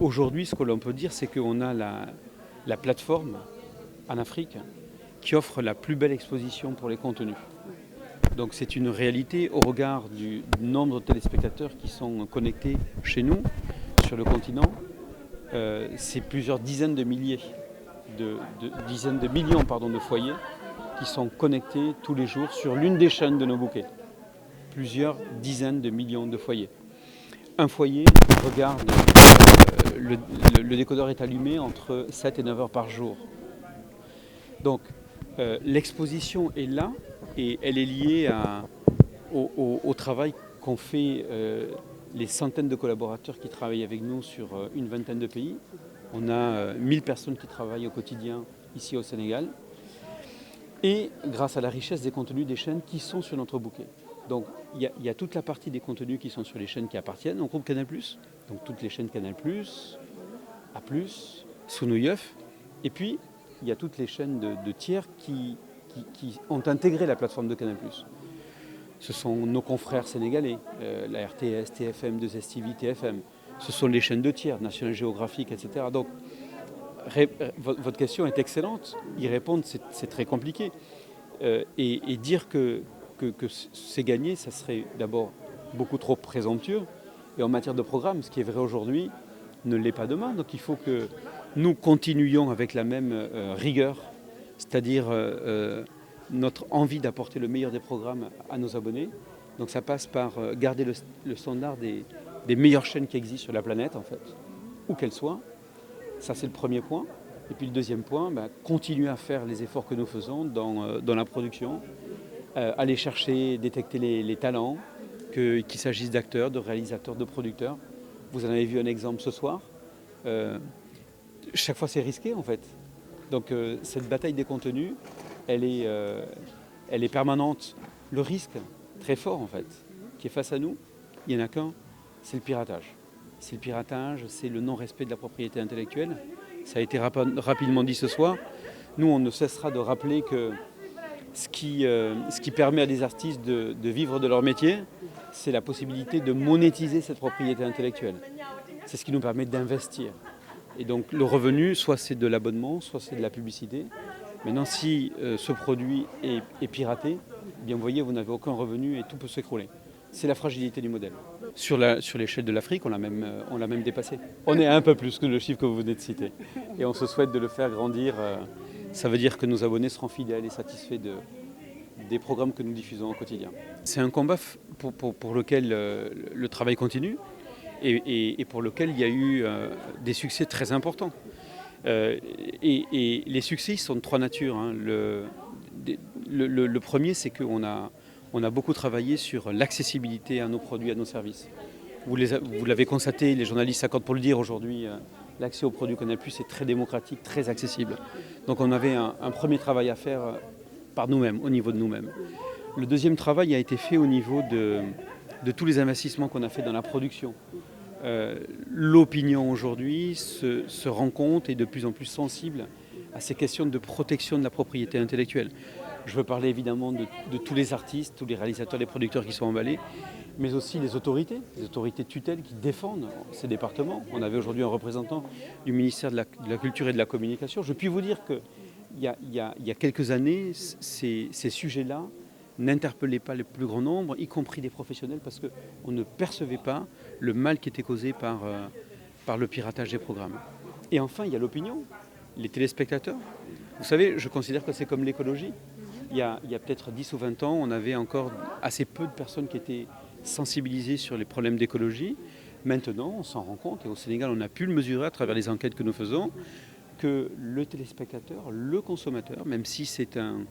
Aujourd'hui, ce que l'on peut dire, c'est qu'on a la plateforme en Afrique qui offre la plus belle exposition pour les contenus. Donc c'est une réalité au regard du nombre de téléspectateurs qui sont connectés chez nous, sur le continent. C'est plusieurs dizaines de millions de foyers qui sont connectés tous les jours sur l'une des chaînes de nos bouquets. Plusieurs dizaines de millions de foyers. Un foyer regarde, le décodeur est allumé entre 7 et 9 heures par jour. Donc l'exposition est là et elle est liée au travail qu'ont fait les centaines de collaborateurs qui travaillent avec nous sur une vingtaine de pays. On a 1000 personnes qui travaillent au quotidien ici au Sénégal. Et grâce à la richesse des contenus des chaînes qui sont sur notre bouquet. Donc il y a toute la partie des contenus qui sont sur les chaînes qui appartiennent au groupe Canal+, donc toutes les chaînes Canal+, A+, Sunu Yef, et puis il y a toutes les chaînes de tiers qui ont intégré la plateforme de Canal+. Ce sont nos confrères sénégalais, la RTS, TFM, 2STV, TFM. Ce sont les chaînes de tiers, National Geographic, etc. Donc votre question est excellente. Y répondre, c'est très compliqué. Et dire que c'est gagné, ça serait d'abord beaucoup trop présomptueux. Et en matière de programme, ce qui est vrai aujourd'hui ne l'est pas demain. Donc il faut que nous continuions avec la même rigueur, c'est-à-dire notre envie d'apporter le meilleur des programmes à nos abonnés. Donc ça passe par garder le standard des meilleures chaînes qui existent sur la planète, en fait, où qu'elles soient. Ça, c'est le premier point. Et puis le deuxième point, continuer à faire les efforts que nous faisons dans la production, aller chercher, détecter les talents, qu'il s'agisse d'acteurs, de réalisateurs, de producteurs. Vous en avez vu un exemple ce soir. Chaque fois, c'est risqué, en fait. Donc cette bataille des contenus, elle est permanente. Le risque, très fort, en fait, qui est face à nous, il n'y en a qu'un, c'est le piratage. C'est le piratage, c'est le non-respect de la propriété intellectuelle. Ça a été rapidement dit ce soir. Nous, on ne cessera de rappeler que ce qui permet à des artistes de vivre de leur métier, c'est la possibilité de monétiser cette propriété intellectuelle. C'est ce qui nous permet d'investir. Et donc le revenu, soit c'est de l'abonnement, soit c'est de la publicité. Maintenant, si ce produit est piraté, eh bien, vous voyez, vous n'avez aucun revenu et tout peut s'écrouler. C'est la fragilité du modèle. Sur l'échelle de l'Afrique, on l'a même dépassé. On est un peu plus que le chiffre que vous venez de citer. Et on se souhaite de le faire grandir. Ça veut dire que nos abonnés seront fidèles et satisfaits des programmes que nous diffusons au quotidien. C'est un combat pour lequel le travail continue et pour lequel il y a eu des succès très importants. Et les succès, ils sont de trois natures. Hein. Le premier, c'est qu'on a beaucoup travaillé sur l'accessibilité à nos produits, à nos services. Vous l'avez constaté, les journalistes s'accordent pour le dire aujourd'hui, l'accès aux produits Canal+ est très démocratique, très accessible. Donc on avait un premier travail à faire par nous-mêmes, au niveau de nous-mêmes. Le deuxième travail a été fait au niveau de tous les investissements qu'on a fait dans la production. L'opinion aujourd'hui se rend compte et est de plus en plus sensible à ces questions de protection de la propriété intellectuelle. Je veux parler évidemment de tous les artistes, tous les réalisateurs, les producteurs qui sont emballés, mais aussi les autorités de tutelle qui défendent ces départements. On avait aujourd'hui un représentant du ministère de la Culture et de la Communication. Je puis vous dire qu'il y a quelques années, ces sujets-là n'interpellaient pas le plus grand nombre, y compris des professionnels, parce qu'on ne percevait pas le mal qui était causé par le piratage des programmes. Et enfin, il y a l'opinion, les téléspectateurs. Vous savez, je considère que c'est comme l'écologie. Il y a peut-être 10 ou 20 ans, on avait encore assez peu de personnes qui étaient sensibilisées sur les problèmes d'écologie. Maintenant, on s'en rend compte, et au Sénégal, on a pu le mesurer à travers les enquêtes que nous faisons, que le téléspectateur, le consommateur, même si c'est un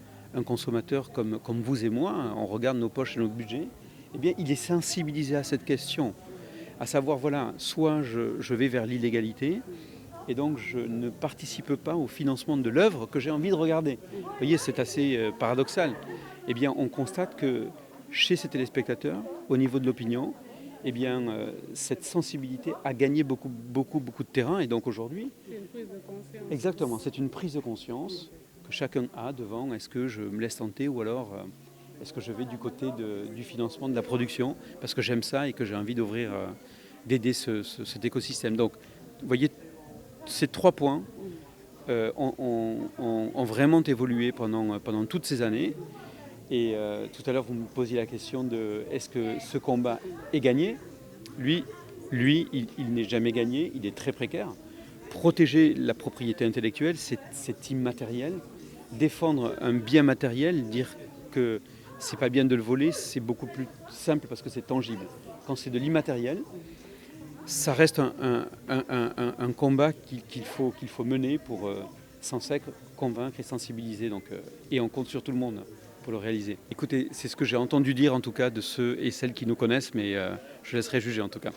consommateur comme vous et moi, on regarde nos poches et notre budget, eh bien, il est sensibilisé à cette question. À savoir, voilà, soit je vais vers l'illégalité, et donc je ne participe pas au financement de l'œuvre que j'ai envie de regarder. Vous voyez, c'est assez paradoxal. Eh bien, on constate que chez ces téléspectateurs, au niveau de l'opinion, eh bien, cette sensibilité a gagné beaucoup de terrain. Et donc aujourd'hui, c'est une prise de conscience. Exactement, c'est une prise de conscience que chacun a devant est-ce que je me laisse tenter ou alors est-ce que je vais du côté du financement de la production parce que j'aime ça et que j'ai envie d'aider cet écosystème. Donc vous voyez, ces 3 points ont vraiment évolué pendant toutes ces années. Et tout à l'heure, vous me posiez la question de est-ce que ce combat est gagné ? Lui, il n'est jamais gagné, il est très précaire. Protéger la propriété intellectuelle, c'est immatériel. Défendre un bien matériel, dire que c'est pas bien de le voler, c'est beaucoup plus simple parce que c'est tangible. Quand c'est de l'immatériel, ça reste un combat qu'il faut mener pour sans cesse convaincre et sensibiliser. Et on compte sur tout le monde pour le réaliser. Écoutez, c'est ce que j'ai entendu dire en tout cas de ceux et celles qui nous connaissent, mais je laisserai juger en tout cas.